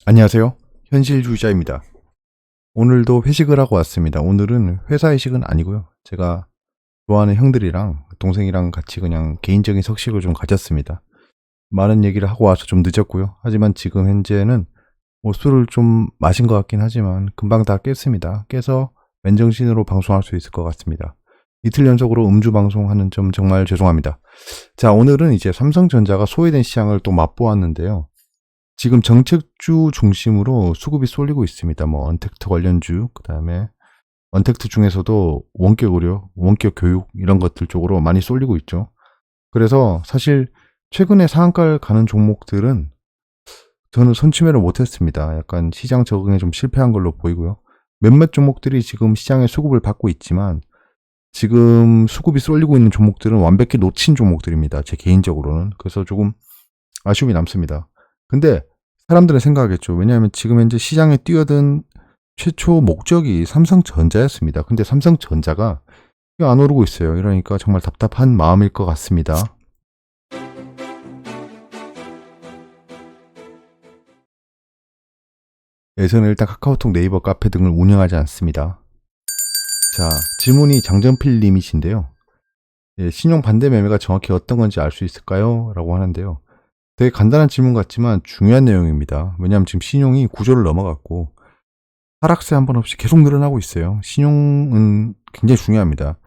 안녕하세요. 현실주의자입니다. 오늘도 회식을 하고 왔습니다. 오늘은 회사 회식은 아니고요. 제가 좋아하는 형들이랑 동생이랑 같이 그냥 개인적인 석식을 좀 가졌습니다. 많은 얘기를 하고 와서 좀 늦었고요. 하지만 지금 현재는 뭐 술을 좀 마신 것 같긴 하지만 금방 다 깼습니다. 깨서 맨정신으로 방송할 수 있을 것 같습니다. 이틀 연속으로 음주 방송하는 점 정말 죄송합니다. 자, 오늘은 이제 삼성전자가 소외된 시장을 또 맛보았는데요. 지금 정책주 중심으로 수급이 쏠리고 있습니다. 뭐 언택트 관련주, 그다음에 언택트 중에서도 원격 의료, 원격 교육 이런 것들 쪽으로 많이 쏠리고 있죠. 그래서 사실 최근에 상한가를 가는 종목들은 저는 선취매를 못했습니다. 약간 시장 적응에 좀 실패한 걸로 보이고요. 몇몇 종목들이 지금 시장의 수급을 받고 있지만 지금 수급이 쏠리고 있는 종목들은 완벽히 놓친 종목들입니다. 제 개인적으로는. 그래서 조금 아쉬움이 남습니다. 근데 사람들은 생각하겠죠. 왜냐하면 지금 현재 시장에 뛰어든 최초 목적이 삼성전자였습니다. 근데 삼성전자가 안 오르고 있어요. 이러니까 정말 답답한 마음일 것 같습니다. 예, 저는 일단 카카오톡, 네이버 카페 등을 운영하지 않습니다. 자, 질문이 장정필 님이신데요. 예, 신용 반대 매매가 정확히 어떤 건지 알 수 있을까요? 라고 하는데요. 되게 간단한 질문 같지만 중요한 내용입니다. 왜냐하면 지금 신용이 구조를 넘어갔고 하락세 한 번 없이 계속 늘어나고 있어요. 신용은 굉장히 중요합니다.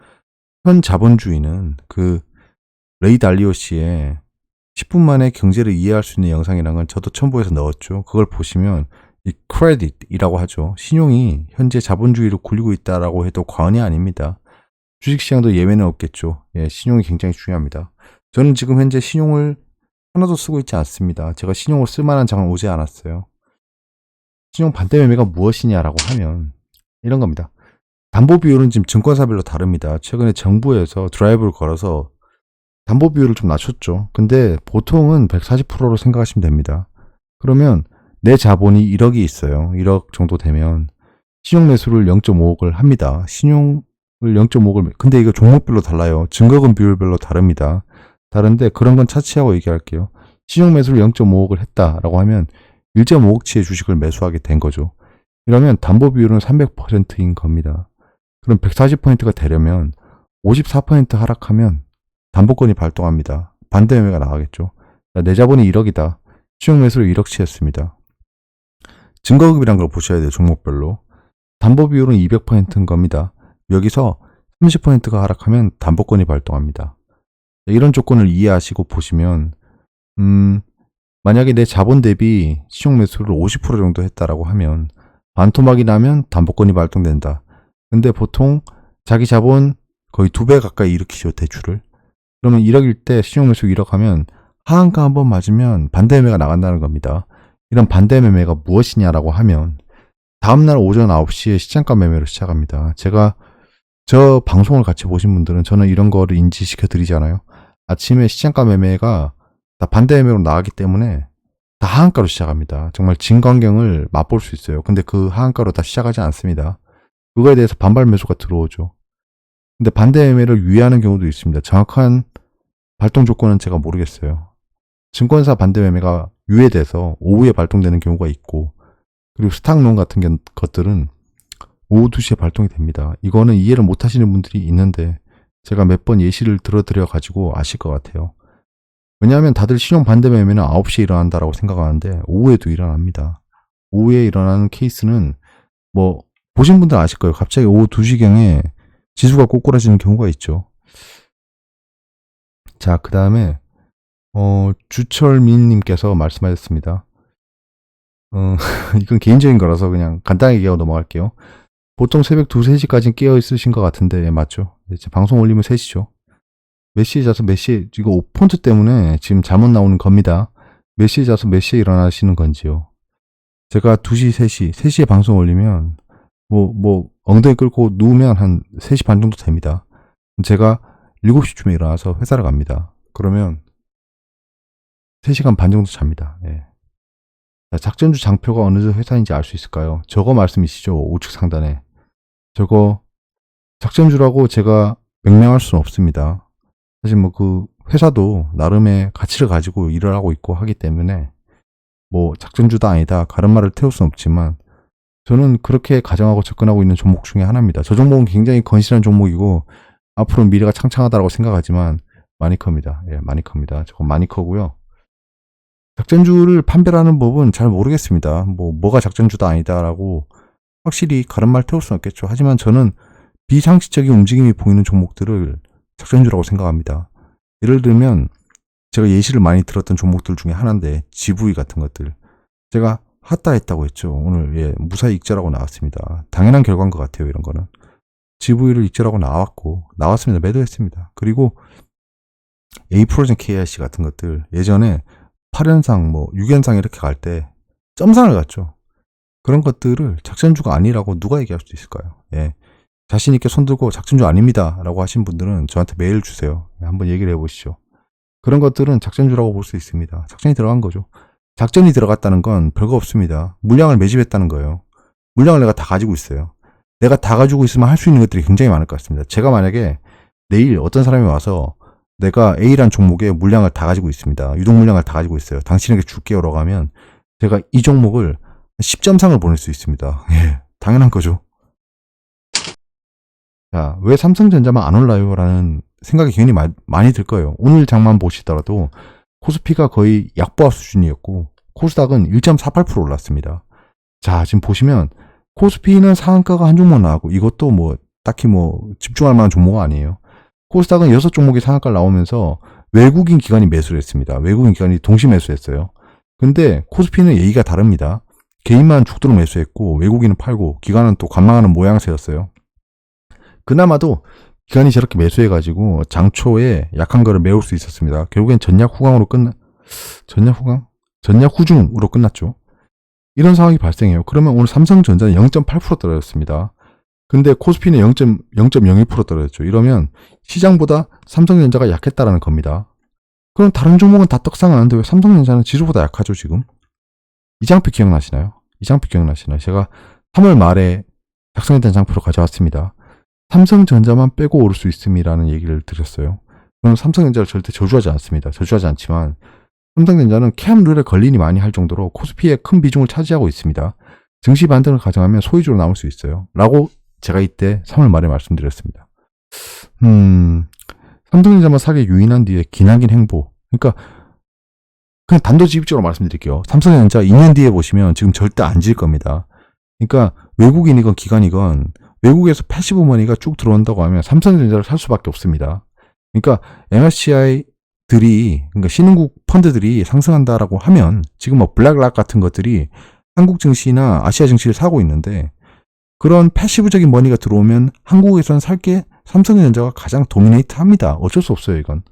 현 자본주의는 그 레이 달리오 씨의 10분 만에 경제를 이해할 수 있는 영상이라는 건 저도 첨부해서 넣었죠. 그걸 보시면 이 크레딧이라고 하죠. 신용이 현재 자본주의로 굴리고 있다라고 해도 과언이 아닙니다. 주식시장도 예외는 없겠죠. 예, 신용이 굉장히 중요합니다. 저는 지금 현재 신용을 하나도 쓰고 있지 않습니다. 제가 신용을 쓸만한 장은 오지 않았어요. 신용 반대 매매가 무엇이냐라고 하면 이런 겁니다. 담보 비율은 지금 증권사별로 다릅니다. 최근에 정부에서 드라이브를 걸어서 담보 비율을 좀 낮췄죠. 근데 보통은 140%로 생각하시면 됩니다. 그러면 내 자본이 1억이 있어요. 1억 정도 되면 신용 매수를 0.5억을 합니다. 신용을 0.5억을 근데 이거 종목별로 달라요. 증거금 비율별로 다릅니다. 다른데 그런 건 차치하고 얘기할게요. 신용 매수를 0.5억을 했다라고 하면 1.5억치의 주식을 매수하게 된 거죠. 이러면 담보 비율은 300%인 겁니다. 그럼 140%가 되려면 54% 하락하면 담보권이 발동합니다. 반대 매매가 나가겠죠. 내 자본이 1억이다. 신용 매수를 1억치 했습니다. 증거금이란 걸 보셔야 돼요. 종목별로. 담보 비율은 200%인 겁니다. 여기서 30%가 하락하면 담보권이 발동합니다. 이런 조건을 이해하시고 보시면 만약에 내 자본 대비 신용 매수를 50% 정도 했다라고 하면 반토막이 나면 담보권이 발동된다. 근데 보통 자기 자본 거의 2배 가까이 일으키죠, 대출을. 그러면 1억일 때 신용 매수 1억 하면 하한가 한번 맞으면 반대 매매가 나간다는 겁니다. 이런 반대 매매가 무엇이냐라고 하면 다음날 오전 9시에 시장가 매매로 시작합니다. 제가 저 방송을 같이 보신 분들은 저는 이런 거를 인지시켜 드리잖아요. 아침에 시장가 매매가 다 반대 매매로 나가기 때문에 다 하한가로 시작합니다. 정말 진광경을 맛볼 수 있어요. 근데 그 하한가로 다 시작하지 않습니다. 그거에 대해서 반발 매수가 들어오죠. 근데 반대 매매를 유예하는 경우도 있습니다. 정확한 발동 조건은 제가 모르겠어요. 증권사 반대 매매가 유예돼서 오후에 발동되는 경우가 있고 그리고 스탁론 같은 것들은 오후 2시에 발동이 됩니다. 이거는 이해를 못 하시는 분들이 있는데 제가 몇 번 예시를 들어드려 가지고 아실 것 같아요. 왜냐하면 다들 신용 반대 매매는 9시에 일어난다라고 생각하는데 오후에도 일어납니다. 오후에 일어나는 케이스는 뭐 보신 분들 아실 거예요. 갑자기 오후 2시경에 지수가 꼬꾸라지는 경우가 있죠. 자, 그 다음에 주철민님께서 말씀하셨습니다. 이건 개인적인 거라서 그냥 간단하게 얘기하고 넘어갈게요. 보통 새벽 2, 3시까지는 깨어 있으신 것 같은데, 예, 맞죠? 이제 방송 올리면 3시죠. 몇 시에 자서 몇 시에, 이거 폰트 때문에 지금 잘못 나오는 겁니다. 몇 시에 자서 몇 시에 일어나시는 건지요. 제가 2시, 3시에 방송 올리면, 엉덩이 끌고 누우면 한 3시 반 정도 됩니다. 제가 7시쯤에 일어나서 회사를 갑니다. 그러면 3시간 반 정도 잡니다. 예. 작전주 장표가 어느 회사인지 알 수 있을까요? 저거 말씀이시죠? 우측 상단에. 저거 작전주라고 제가 명명할 수는 없습니다. 사실 그 회사도 나름의 가치를 가지고 일을 하고 있고 하기 때문에 뭐 작전주다 아니다 가름말을 태울 수는 없지만 저는 그렇게 가정하고 접근하고 있는 종목 중에 하나입니다. 저 종목은 굉장히 건실한 종목이고 앞으로 미래가 창창하다고 생각하지만 많이 큽니다. 예, 많이 큽니다. 저건 많이 커고요. 작전주를 판별하는 법은 잘 모르겠습니다. 뭐가 작전주다 아니다라고 확실히 가름말 태울 수는 없겠죠. 하지만 저는 비상식적인 움직임이 보이는 종목들을 작전주라고 생각합니다. 예를 들면 제가 예시를 많이 들었던 종목들 중에 하나인데 GV 같은 것들 제가 핫다 했다고 했죠. 오늘 예, 무사히 익절하고 나왔습니다. 당연한 결과인 것 같아요. 이런 거는 GV를 익절하고 나왔습니다. 매도했습니다. 그리고 A프로젠 KIC 같은 것들 예전에 8연상 6연상 이렇게 갈 때 점상을 갔죠. 그런 것들을 작전주가 아니라고 누가 얘기할 수 있을까요? 예. 자신 있게 손들고 작전주 아닙니다 라고 하신 분들은 저한테 메일 주세요. 한번 얘기를 해보시죠. 그런 것들은 작전주라고 볼 수 있습니다. 작전이 들어간 거죠. 작전이 들어갔다는 건 별거 없습니다. 물량을 매집했다는 거예요. 물량을 내가 다 가지고 있어요. 내가 다 가지고 있으면 할 수 있는 것들이 굉장히 많을 것 같습니다. 제가 만약에 내일 어떤 사람이 와서 내가 A란 종목에 물량을 다 가지고 있습니다. 유동 물량을 다 가지고 있어요. 당신에게 줄게요라고 하면 제가 이 종목을 10점상을 보낼 수 있습니다. 예, 당연한 거죠. 자, 왜 삼성전자만 안 올라요? 라는 생각이 괜히 많이 들 거예요. 오늘 장만 보시더라도 코스피가 거의 약보합 수준이었고 코스닥은 1.48% 올랐습니다. 자, 지금 보시면 코스피는 상한가가 한 종목 나오고 이것도 딱히 집중할 만한 종목은 아니에요. 코스닥은 6종목이 상한가를 나오면서 외국인 기관이 매수를 했습니다. 외국인 기관이 동시 매수했어요. 근데 코스피는 얘기가 다릅니다. 개인만 죽도록 매수했고 외국인은 팔고 기관은 또 관망하는 모양새였어요. 그나마도 기관이 저렇게 매수해가지고 장초에 약한 거를 메울 수 있었습니다. 결국엔 전략 후중으로 끝났죠. 이런 상황이 발생해요. 그러면 오늘 삼성전자는 0.8% 떨어졌습니다. 근데 코스피는 0.01% 떨어졌죠. 이러면 시장보다 삼성전자가 약했다라는 겁니다. 그럼 다른 종목은 다 떡상하는데 왜 삼성전자는 지수보다 약하죠, 지금? 이장표 기억나시나요? 제가 3월 말에 작성했던 장표로 가져왔습니다. 삼성전자만 빼고 오를 수 있음이라는 얘기를 드렸어요. 저는 삼성전자를 절대 저주하지 않습니다. 저주하지 않지만 삼성전자는 캠 룰에 걸린이 많이 할 정도로 코스피의 큰 비중을 차지하고 있습니다. 증시 반등을 가정하면 소위주로 나올 수 있어요. 라고 제가 이때 3월 말에 말씀드렸습니다. 삼성전자만 사기 유인한 뒤에 기나긴 행보. 그러니까 그냥 단도직입적으로 말씀드릴게요. 삼성전자 2년 뒤에 보시면 지금 절대 안 질 겁니다. 그러니까 외국인이건 기관이건 외국에서 패시브 머니가 쭉 들어온다고 하면 삼성전자를 살 수밖에 없습니다. 그러니까 MSCI들이 그러니까 신흥국 펀드들이 상승한다라고 하면 지금 블랙락 같은 것들이 한국 증시나 아시아 증시를 사고 있는데 그런 패시브적인 머니가 들어오면 한국에서는 살 게 삼성전자가 가장 도미네이트 합니다. 어쩔 수 없어요, 이건.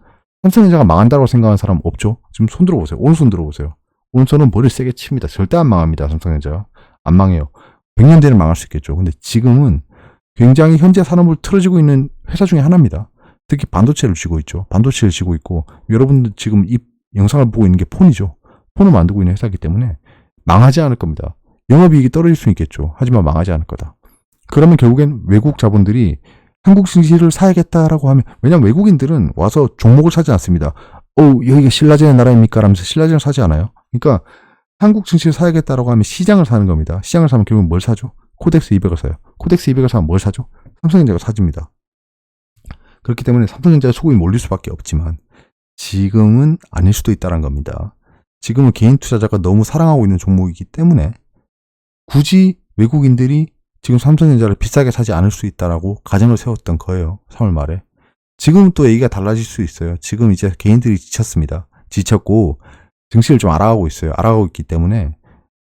삼성전자가 망한다고 생각하는 사람 없죠? 지금 손 들어보세요. 오른손 들어보세요. 오른손은 머리를 세게 칩니다. 절대 안 망합니다, 삼성전자. 안 망해요. 100년 뒤에는 망할 수 있겠죠. 근데 지금은 굉장히 현재 산업을 틀어지고 있는 회사 중에 하나입니다. 특히 반도체를 쥐고 있죠. 반도체를 쥐고 있고 여러분들 지금 이 영상을 보고 있는 게 폰이죠. 폰을 만들고 있는 회사이기 때문에 망하지 않을 겁니다. 영업이익이 떨어질 수 있겠죠. 하지만 망하지 않을 거다. 그러면 결국엔 외국 자본들이 한국 증시를 사야겠다라고 하면 왜냐면 외국인들은 와서 종목을 사지 않습니다. 여기가 신라젠의 나라입니까? 라면서 신라젠을 사지 않아요. 그러니까 한국 증시를 사야겠다라고 하면 시장을 사는 겁니다. 시장을 사면 결국 뭘 사죠? 코덱스 200을 사요. 코덱스 200을 사면 뭘 사죠? 삼성전자가 사집니다. 그렇기 때문에 삼성전자의 소금이 몰릴 수밖에 없지만 지금은 아닐 수도 있다는 겁니다. 지금은 개인 투자자가 너무 사랑하고 있는 종목이기 때문에 굳이 외국인들이 지금 삼성전자를 비싸게 사지 않을 수 있다라고 가정을 세웠던 거예요. 3월 말에. 지금은 또 얘기가 달라질 수 있어요. 지금 이제 개인들이 지쳤습니다. 지쳤고 증시를 좀 알아가고 있어요. 알아가고 있기 때문에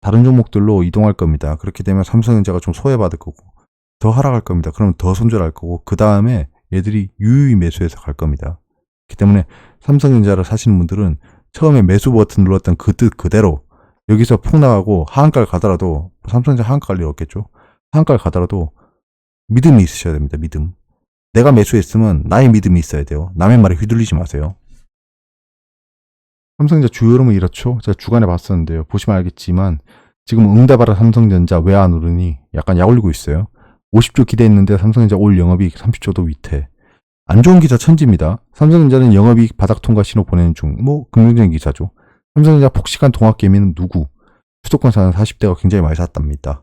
다른 종목들로 이동할 겁니다. 그렇게 되면 삼성전자가 좀 소외받을 거고 더 하락할 겁니다. 그러면 더 손절할 거고 그 다음에 얘들이 유유히 매수해서 갈 겁니다. 그렇기 때문에 삼성전자를 사시는 분들은 처음에 매수 버튼 눌렀던 그 뜻 그대로 여기서 폭락하고 하한가를 가더라도 삼성전자 하한가 갈 일 없겠죠. 하한가를 가더라도 믿음이 있으셔야 됩니다. 믿음. 내가 매수했으면 나의 믿음이 있어야 돼요. 남의 말에 휘둘리지 마세요. 삼성전자 주요 흐름은 이렇죠. 제가 주간에 봤었는데요. 보시면 알겠지만 지금 응답하라 삼성전자 왜 안 오르니 약간 약 올리고 있어요. 50조 기대했는데 삼성전자 올 영업이익 30조도 위태. 안 좋은 기사 천지입니다. 삼성전자는 영업이익 바닥 통과 신호 보내는 중. 긍정적인 기사죠. 삼성전자 폭식한 동학개미는 누구? 수도권 사는 40대가 굉장히 많이 샀답니다.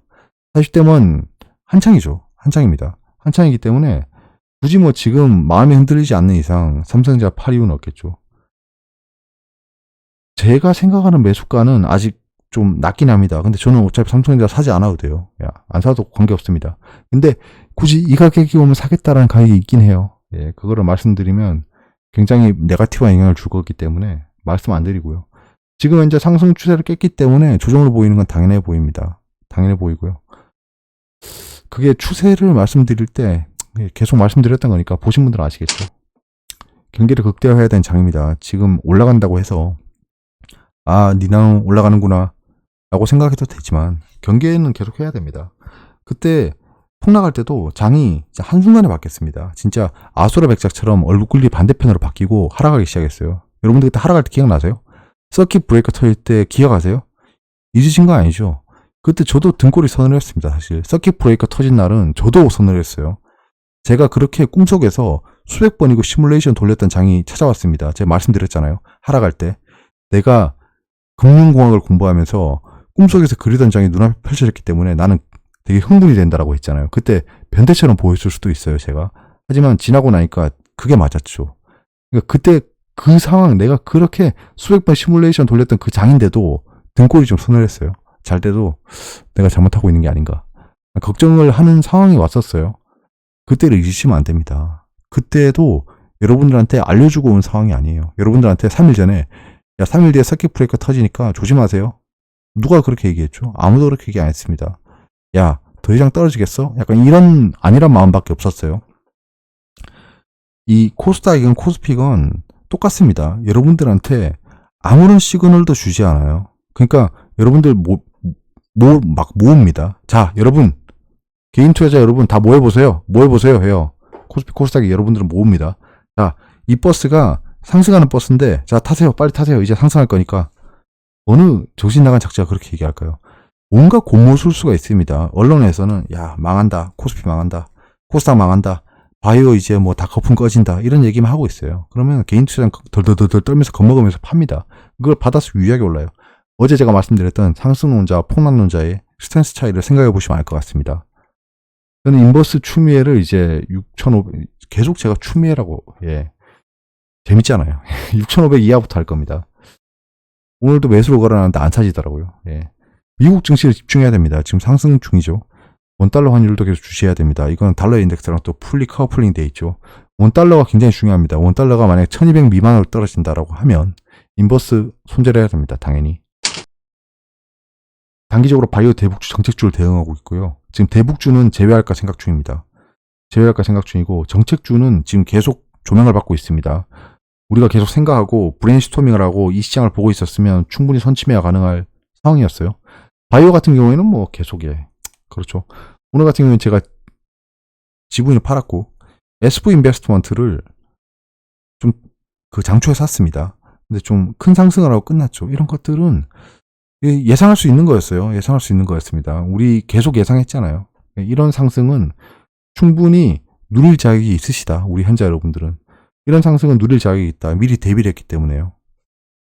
40대면 한창이죠. 한창입니다. 한창이기 때문에 굳이 뭐 지금 마음이 흔들리지 않는 이상 삼성전자 팔 이유는 없겠죠. 제가 생각하는 매수가는 아직 좀 낮긴 합니다. 근데 저는 어차피 삼성전자 사지 않아도 돼요. 야, 안 사도 관계없습니다. 근데 굳이 이 가격이 오면 사겠다라는 가격이 있긴 해요. 예, 그거를 말씀드리면 굉장히 네거티브한 영향을 줄 거기 때문에 말씀 안 드리고요. 지금 현재 상승 추세를 깼기 때문에 조정으로 보이는 건 당연해 보입니다. 당연해 보이고요. 그게 추세를 말씀드릴 때 계속 말씀드렸던 거니까 보신 분들은 아시겠죠. 경기를 극대화해야 되는 장입니다. 지금 올라간다고 해서 니나는 올라가는구나 라고 생각해도 되지만 경계는 계속 해야 됩니다. 그때 폭락할 때도 장이 한순간에 바뀌었습니다. 진짜 아수라 백작처럼 얼굴이 반대편으로 바뀌고 하락하기 시작했어요. 여러분들 그때 하락할 때 기억나세요? 서킷 브레이커 터질 때 기억하세요? 잊으신 거 아니죠? 그때 저도 등골이 서늘했습니다. 사실 서킷 브레이커 터진 날은 저도 서늘했어요. 제가 그렇게 꿈속에서 수백 번이고 시뮬레이션 돌렸던 장이 찾아왔습니다. 제가 말씀드렸잖아요. 하락할 때 내가 금융공학을 공부하면서 꿈속에서 그리던 장이 눈앞에 펼쳐졌기 때문에 나는 되게 흥분이 된다라고 했잖아요. 그때 변태처럼 보였을 수도 있어요, 제가. 하지만 지나고 나니까 그게 맞았죠. 그러니까 그때 그 상황, 내가 그렇게 수백 번 시뮬레이션 돌렸던 그 장인데도 등골이 좀 서늘했어요. 잘 때도 내가 잘못하고 있는 게 아닌가. 걱정을 하는 상황이 왔었어요. 그때를 잊으시면 안 됩니다. 그때도 여러분들한테 알려주고 온 상황이 아니에요. 여러분들한테 3일 전에 야, 3일 뒤에 서킷 브레이커 터지니까 조심하세요. 누가 그렇게 얘기했죠? 아무도 그렇게 얘기 안 했습니다. 야, 더 이상 떨어지겠어? 약간 이런 아니란 마음밖에 없었어요. 이 코스닥이건 코스피건 똑같습니다. 여러분들한테 아무런 시그널도 주지 않아요. 그러니까 여러분들 막 모읍니다. 자, 여러분 개인 투자자 여러분 다 모여보세요. 모여보세요 해요. 코스피 코스닥이 여러분들은 모읍니다. 자, 이 버스가 상승하는 버스인데 자 타세요. 빨리 타세요. 이제 상승할 거니까. 어느 정신 나간 작자가 그렇게 얘기할까요? 온갖 고무술수가 있습니다. 언론에서는 야 망한다. 코스피 망한다. 코스닥 망한다. 바이오 이제 뭐 다 거품 꺼진다. 이런 얘기만 하고 있어요. 그러면 개인 투자는 덜덜덜 떨면서 겁먹으면서 팝니다. 그걸 받아서 유리하게 올라요. 어제 제가 말씀드렸던 상승론자, 폭락론자의 스탠스 차이를 생각해 보시면 알 것 같습니다. 저는 인버스 추미애를 이제 6,500 계속 제가 추미애라고 재밌잖아요. 6,500 이하부터 할 겁니다. 오늘도 매수로 걸어놨는데 안 사지더라고요. 미국 증시를 집중해야 됩니다. 지금 상승 중이죠. 원달러 환율도 계속 주시해야 됩니다. 이건 달러 인덱스랑 또 풀리 커플링 돼 있죠. 원달러가 굉장히 중요합니다. 원달러가 만약에 1200 미만으로 떨어진다라고 하면 인버스 손절해야 됩니다. 당연히. 단기적으로 바이오 대북주 정책주를 대응하고 있고요. 지금 대북주는 제외할까 생각 중입니다. 제외할까 생각 중이고 정책주는 지금 계속 조명을 받고 있습니다. 우리가 계속 생각하고 브레인스토밍을 하고 이 시장을 보고 있었으면 충분히 선침해야 가능할 상황이었어요. 바이오 같은 경우에는 뭐 계속 그렇죠. 오늘 같은 경우는 제가 지분을 팔았고 SV 인베스트먼트를 좀 그 장초에 샀습니다. 근데 좀 큰 상승을 하고 끝났죠. 이런 것들은 예상할 수 있는 거였어요. 예상할 수 있는 거였습니다. 우리 계속 예상했잖아요. 이런 상승은 충분히 누릴 자격이 있으시다. 우리 현자 여러분들은. 이런 상승은 누릴 자격이 있다. 미리 대비를 했기 때문에요.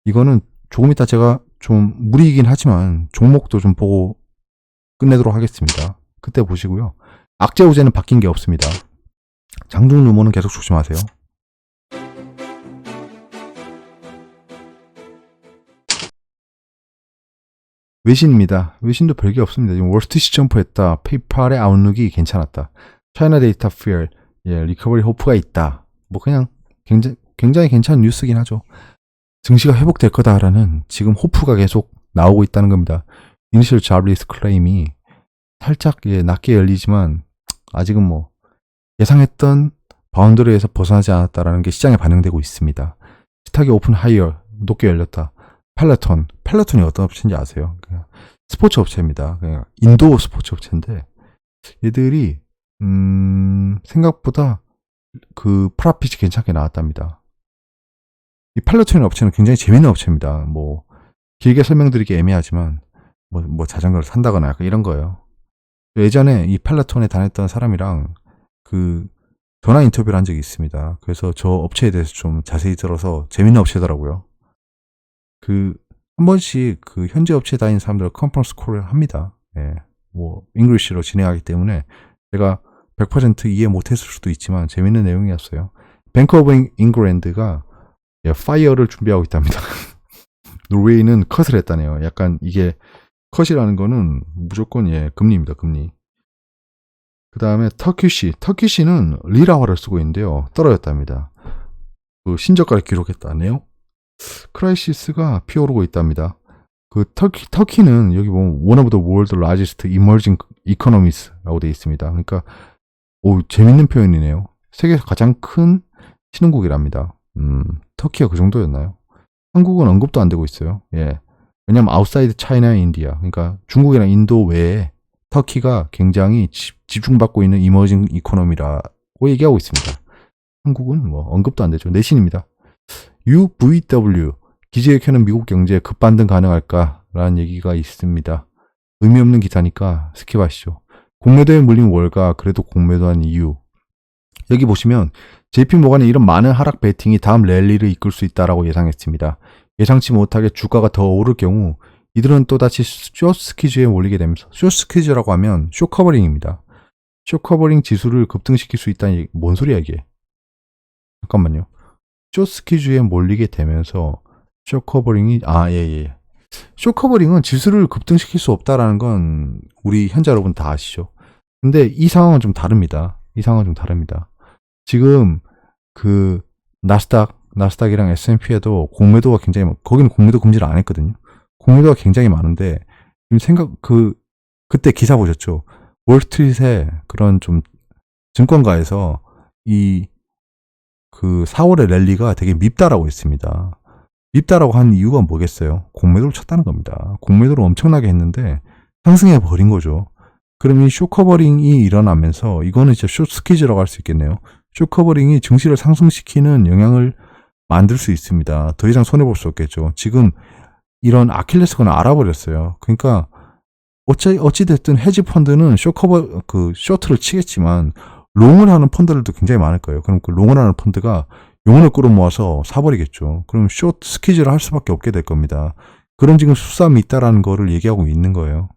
이거는 조금 이따 제가 좀 무리이긴 하지만 종목도 좀 보고 끝내도록 하겠습니다. 그때 보시고요. 악재 우재는 바뀐 게 없습니다. 장중 루머는 계속 조심하세요. 외신입니다. 외신도 별게 없습니다. 지금 월스트리트 점프했다. 페이팔의 아웃룩이 괜찮았다. 차이나 데이터 피어, 리커버리 호프가 있다. 뭐 그냥 굉장히 괜찮은 뉴스긴 하죠. 증시가 회복될 거다라는 지금 호프가 계속 나오고 있다는 겁니다. 이니셜 잡리스 클레임이 살짝 낮게 열리지만 아직은 뭐 예상했던 바운더리에서 벗어나지 않았다라는 게 시장에 반영되고 있습니다. 스탁이 오픈 하이어 높게 열렸다. 펠러톤이 어떤 업체인지 아세요? 그냥 스포츠 업체입니다. 그냥 인도 스포츠 업체인데 얘들이 생각보다 그 프라핏이 괜찮게 나왔답니다. 이 펠러톤 업체는 굉장히 재밌는 업체입니다. 뭐 길게 설명드리기 애매하지만 뭐 자전거를 산다거나 약간 이런 거예요. 예전에 이 펠러톤에 다녔던 사람이랑 그 전화 인터뷰를 한 적이 있습니다. 그래서 저 업체에 대해서 좀 자세히 들어서 재밌는 업체더라고요. 한 번씩 그 현재 업체에 다니는 사람들 컨퍼런스 콜을 합니다. 예, 뭐 잉글리시로 진행하기 때문에 제가 100% 이해 못했을 수도 있지만 재밌는 내용이었어요. 뱅크 오브 잉글랜드가 파이어를 준비하고 있답니다. 노르웨이는 컷을 했다네요. 약간 이게 컷이라는 거는 무조건 금리입니다. 금리. 그 다음에 터키시는 리라화를 쓰고 있는데요. 떨어졌답니다. 그 신저가를 기록했다네요. 크라이시스가 피어오르고 있답니다. 그 터키는 여기 보면 one of the world's largest emerging economies라고 되어 있습니다. 그러니까 재밌는 표현이네요. 세계에서 가장 큰 신흥국이랍니다. 터키가 그 정도였나요? 한국은 언급도 안 되고 있어요. 예. 왜냐면 아웃사이드 차이나 인디아, 그러니까 중국이랑 인도 외에 터키가 굉장히 집중받고 있는 이머징 이코노미라고 얘기하고 있습니다. 한국은 뭐 언급도 안 되죠. 내신입니다. UVW 기재학회는 미국 경제에 급반등 가능할까라는 얘기가 있습니다. 의미 없는 기사니까 스킵하시죠. 공매도에 물린 월가 그래도 공매도한 이유. 여기 보시면 JP모간의 이런 많은 하락 베팅이 다음 랠리를 이끌 수 있다라고 예상했습니다. 예상치 못하게 주가가 더 오를 경우 이들은 또다시 숏스퀴즈에 몰리게 되면서, 숏스퀴즈라고 하면 숏커버링입니다. 숏커버링 지수를 급등시킬 수 있다니 뭔 소리야 이게. 잠깐만요. 숏스퀴즈에 몰리게 되면서 숏커버링이 숏커버링은 지수를 급등시킬 수 없다라는 건 우리 현자 여러분 다 아시죠. 근데 이 상황은 좀 다릅니다. 지금 그 나스닥이랑 S&P에도 공매도가 굉장히 거기는 공매도 금지를 안 했거든요. 공매도가 굉장히 많은데 지금 그때 기사 보셨죠? 월스트리트의 그런 좀 증권가에서 그 4월의 랠리가 되게 밉다라고 했습니다. 밉다라고 한 이유가 뭐겠어요? 공매도를 쳤다는 겁니다. 공매도를 엄청나게 했는데 상승해 버린 거죠. 그럼 이 숏커버링이 일어나면서 이거는 진짜 숏스퀴즈라고 할 수 있겠네요. 숏커버링이 증시를 상승시키는 영향을 만들 수 있습니다. 더 이상 손해볼 수 없겠죠. 지금 이런 아킬레스건을 알아버렸어요. 그러니까 어찌됐든 헤지펀드는 쇼트를 치겠지만 롱을 하는 펀드들도 굉장히 많을 거예요. 그럼 그 롱을 하는 펀드가 용을 끌어모아서 사버리겠죠. 그럼 숏 스퀴즈를 할 수밖에 없게 될 겁니다. 그런 지금 수싸움이 있다라는 거를 얘기하고 있는 거예요.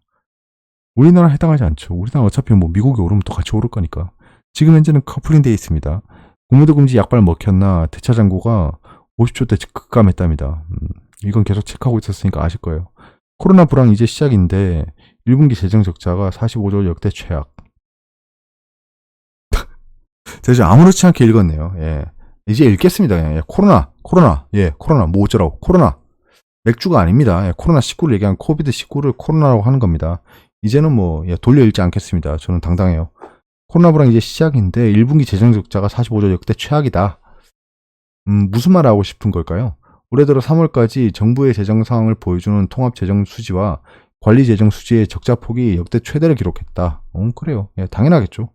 우리나라 해당하지 않죠. 우리나라 어차피 뭐 미국이 오르면 또 같이 오를 거니까. 지금 현재는 커플링 되어 있습니다. 공매도 금지 약발 먹혔나 대차 잔고가 50조대 급감했답니다. 이건 계속 체크하고 있었으니까 아실 거예요. 코로나 불황 이제 시작인데 1분기 재정 적자가 45조 역대 최악. 제가 좀 아무렇지 않게 읽었네요. 예. 이제 읽겠습니다. 그냥. 코로나. 뭐 어쩌라고. 코로나. 맥주가 아닙니다. 코로나19를 얘기한 코비드19를 코로나라고 하는 겁니다. 이제는 뭐 돌려 읽지 않겠습니다. 저는 당당해요. 코로나 불황 이제 시작인데 1분기 재정 적자가 45조 역대 최악이다. 무슨 말 하고 싶은 걸까요? 올해 들어 3월까지 정부의 재정 상황을 보여주는 통합 재정 수지와 관리 재정 수지의 적자 폭이 역대 최대를 기록했다. 그래요. 예, 당연하겠죠.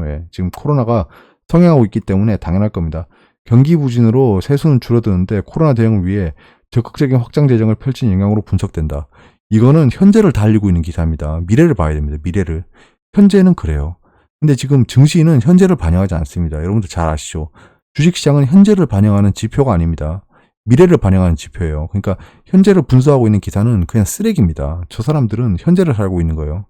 예. 지금 코로나가 성행하고 있기 때문에 당연할 겁니다. 경기 부진으로 세수는 줄어드는데 코로나 대응을 위해 적극적인 확장 재정을 펼친 영향으로 분석된다. 이거는 현재를 달리고 있는 기사입니다. 미래를 봐야 됩니다. 미래를. 현재는 그래요. 근데 지금 증시는 현재를 반영하지 않습니다. 여러분들 잘 아시죠? 주식시장은 현재를 반영하는 지표가 아닙니다. 미래를 반영하는 지표예요. 그러니까 현재를 분석하고 있는 기사는 그냥 쓰레기입니다. 저 사람들은 현재를 살고 있는 거예요.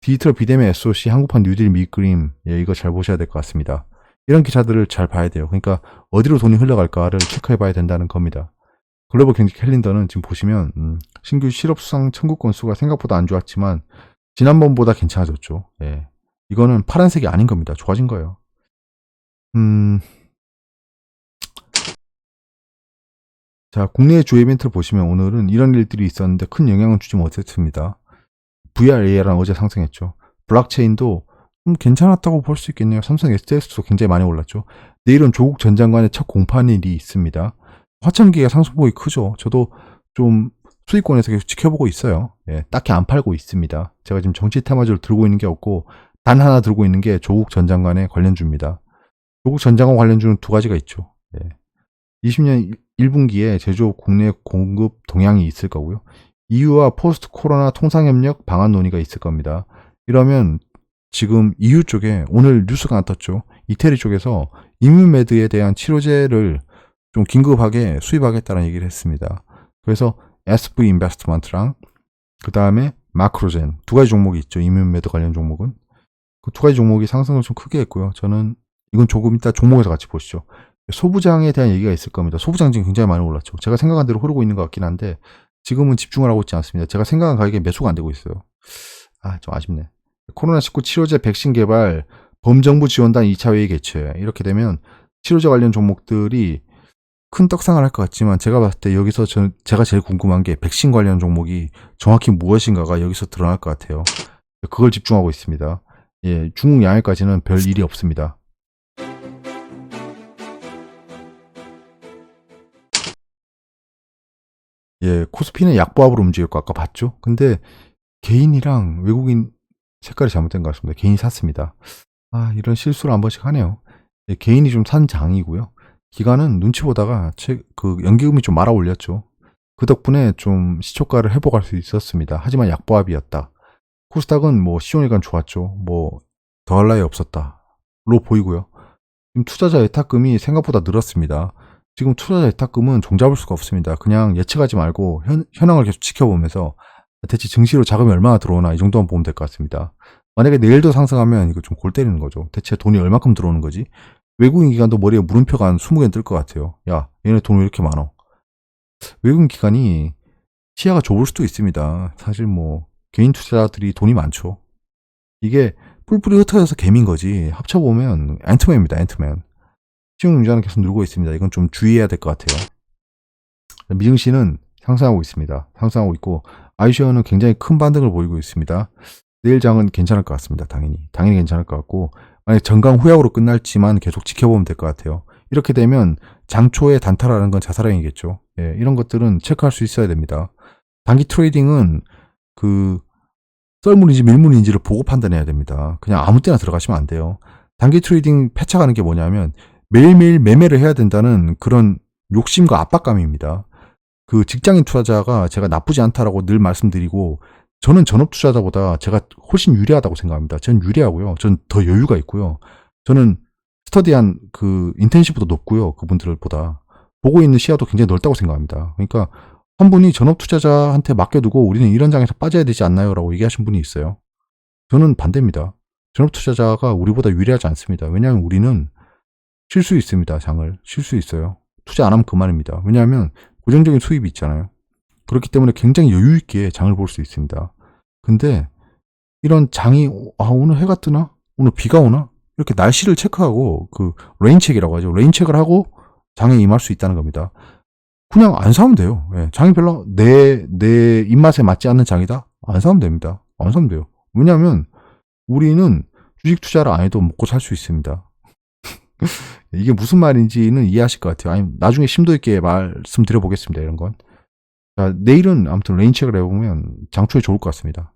디지털 비대면 SOC, 한국판 뉴딜 미그림, 이거 잘 보셔야 될 것 같습니다. 이런 기사들을 잘 봐야 돼요. 그러니까 어디로 돈이 흘러갈까를 체크해 봐야 된다는 겁니다. 글로벌 경제 캘린더는 지금 보시면 신규 실업 수상 청구 건수가 생각보다 안 좋았지만 지난번보다 괜찮아졌죠. 예. 이거는 파란색이 아닌 겁니다. 좋아진 거예요. 자, 국내 주요 이벤트를 보시면 오늘은 이런 일들이 있었는데 큰 영향을 주지 못했습니다. VRAR은 어제 상승했죠. 블록체인도 좀 괜찮았다고 볼 수 있겠네요. 삼성 SDS도 굉장히 많이 올랐죠. 내일은 조국 전 장관의 첫 공판일이 있습니다. 화천기가 상승폭이 크죠. 저도 좀 수익권에서 계속 지켜보고 있어요. 예, 딱히 안 팔고 있습니다. 제가 지금 정치 테마주를 들고 있는 게 없고 단 하나 들고 있는 게 조국 전 장관의 관련주입니다. 조국 전 장관 관련주는 두 가지가 있죠. 예. 20년 1분기에 제조업 국내 공급 동향이 있을 거고요. EU와 포스트 코로나 통상협력 방안 논의가 있을 겁니다. 이러면 지금 EU 쪽에 오늘 뉴스가 나왔죠. 이태리 쪽에서 이뮤메드에 대한 치료제를 좀 긴급하게 수입하겠다는 얘기를 했습니다. 그래서 SV 인베스트먼트랑 그 다음에 마크로젠 두 가지 종목이 있죠. 이뮨메드 관련 종목은. 그 두 가지 종목이 상승을 좀 크게 했고요. 저는 이건 조금 이따 종목에서 같이 보시죠. 소부장에 대한 얘기가 있을 겁니다. 소부장 지금 굉장히 많이 올랐죠. 제가 생각한 대로 흐르고 있는 것 같긴 한데 지금은 집중을 하고 있지 않습니다. 제가 생각한 가격에 매수가 안 되고 있어요. 좀 아쉽네. 코로나19 치료제 백신 개발 범정부 지원단 2차 회의 개최. 이렇게 되면 치료제 관련 종목들이 큰 떡상을 할 것 같지만 제가 봤을 때 여기서 제가 제일 궁금한 게 백신 관련 종목이 정확히 무엇인가가 여기서 드러날 것 같아요. 그걸 집중하고 있습니다. 예, 중국 양해까지는 별 일이 없습니다. 예, 코스피는 약보합으로 움직였고 아까 봤죠? 근데 개인이랑 외국인 색깔이 잘못된 것 같습니다. 개인이 샀습니다. 이런 실수를 한 번씩 하네요. 예, 개인이 좀 산 장이고요. 기관은 눈치 보다가 그 연기금이 좀 말아 올렸죠. 그 덕분에 좀 시초가를 회복할 수 있었습니다. 하지만 약보합이었다. 코스닥은 뭐 시종일관 좋았죠. 뭐 더할 나위 없었다. 로 보이고요. 지금 투자자 예탁금이 생각보다 늘었습니다. 지금 투자자 예탁금은 종잡을 수가 없습니다. 그냥 예측하지 말고 현황을 계속 지켜보면서 대체 증시로 자금이 얼마나 들어오나 이 정도만 보면 될 것 같습니다. 만약에 내일도 상승하면 이거 좀 골 때리는 거죠. 대체 돈이 얼마큼 들어오는 거지? 외국인 기관도 머리에 물음표가 한 20개 뜰 것 같아요. 야, 얘네 돈 왜 이렇게 많어? 외국인 기관이 시야가 좁을 수도 있습니다. 사실 뭐 개인 투자자들이 돈이 많죠. 이게 뿔뿔이 흩어져서 개미인 거지. 합쳐보면 앤트맨입니다. 앤트맨. 시중 융자는 계속 늘고 있습니다. 이건 좀 주의해야 될 것 같아요. 미증시는 상승하고 있습니다. 상승하고 있고 아이시어는 굉장히 큰 반등을 보이고 있습니다. 내일 장은 괜찮을 것 같습니다. 당연히 괜찮을 것 같고 만약 전강 후약으로 끝날지만 계속 지켜보면 될 것 같아요. 이렇게 되면 장초에 단타라는 건 자살행위겠죠. 예, 이런 것들은 체크할 수 있어야 됩니다. 단기 트레이딩은 그 썰물인지 밀물인지를 보고 판단해야 됩니다. 그냥 아무 때나 들어가시면 안 돼요. 단기 트레이딩 패착하는 게 뭐냐면 매일매일 매매를 해야 된다는 그런 욕심과 압박감입니다. 그 직장인 투자자가 제가 나쁘지 않다라고 늘 말씀드리고 저는 전업 투자자보다 제가 훨씬 유리하다고 생각합니다. 저는 유리하고요. 저는 더 여유가 있고요. 저는 스터디한 그 인텐시브도 높고요. 그분들보다 보고 있는 시야도 굉장히 넓다고 생각합니다. 그러니까 한 분이 전업 투자자한테 맡겨두고 우리는 이런 장에서 빠져야 되지 않나요? 라고 얘기하신 분이 있어요. 저는 반대입니다. 전업 투자자가 우리보다 유리하지 않습니다. 왜냐하면 우리는 쉴 수 있습니다. 장을 쉴 수 있어요. 투자 안 하면 그만입니다. 왜냐하면 고정적인 수입이 있잖아요. 그렇기 때문에 굉장히 여유 있게 장을 볼 수 있습니다. 근데 이런 장이 오늘 해가 뜨나? 오늘 비가 오나? 이렇게 날씨를 체크하고 그 레인체크라고 하죠. 레인체크를 하고 장에 임할 수 있다는 겁니다. 그냥 안 사면 돼요. 예, 장이 별로 내 입맛에 맞지 않는 장이다? 안 사면 됩니다. 안 사면 돼요. 왜냐하면 우리는 주식 투자를 안 해도 먹고 살 수 있습니다. 이게 무슨 말인지는 이해하실 것 같아요. 아니, 나중에 심도 있게 말씀드려 보겠습니다. 이런 건. 자, 내일은 아무튼 레인체크를 해보면 장초에 좋을 것 같습니다.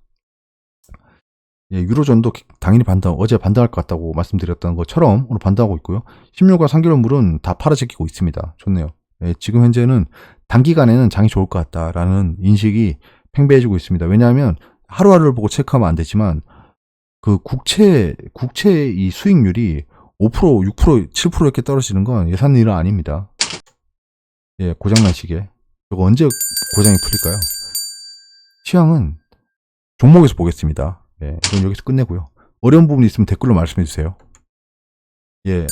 예, 유로존도 당연히 어제 반등할 것 같다고 말씀드렸던 것처럼 오늘 반등하고 있고요. 16과 3개월물은 다 팔아제끼고 있습니다. 좋네요. 예, 지금 현재는 단기간에는 장이 좋을 것 같다라는 인식이 팽배해지고 있습니다. 왜냐하면 하루하루를 보고 체크하면 안 되지만 그 국채 이 수익률이 5%, 6%, 7% 이렇게 떨어지는 건 예산 일은 아닙니다. 예, 고장난 시계. 이거 언제 고장이 풀릴까요? 시황은 종목에서 보겠습니다. 예, 이건 여기서 끝내고요. 어려운 부분이 있으면 댓글로 말씀해 주세요. 예,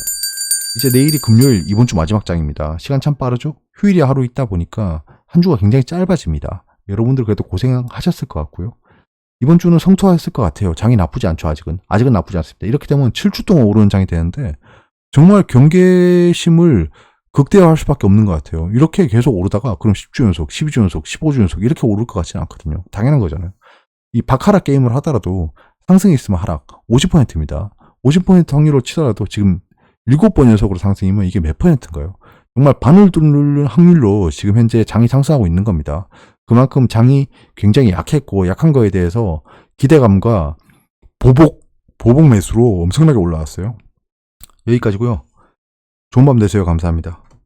이제 내일이 금요일 이번 주 마지막 장입니다. 시간 참 빠르죠? 휴일이 하루 있다 보니까 한 주가 굉장히 짧아집니다. 여러분들 그래도 고생하셨을 것 같고요. 이번 주는 성투했을 것 같아요. 장이 나쁘지 않죠, 아직은. 아직은 나쁘지 않습니다. 이렇게 되면 7주 동안 오르는 장이 되는데 정말 경계심을 극대화할 수밖에 없는 것 같아요. 이렇게 계속 오르다가 그럼 10주 연속, 12주 연속, 15주 연속 이렇게 오를 것 같지는 않거든요. 당연한 거잖아요. 이 박하락 게임을 하더라도 상승이 있으면 하락 50%입니다. 50% 확률로 치더라도 지금 7번 연속으로 상승이면 이게 몇 %인가요? 정말 반을 뚫는 확률로 지금 현재 장이 상승하고 있는 겁니다. 그만큼 장이 굉장히 약했고 약한 거에 대해서 기대감과 보복 매수로 엄청나게 올라왔어요. 여기까지고요. 좋은 밤 되세요. 감사합니다.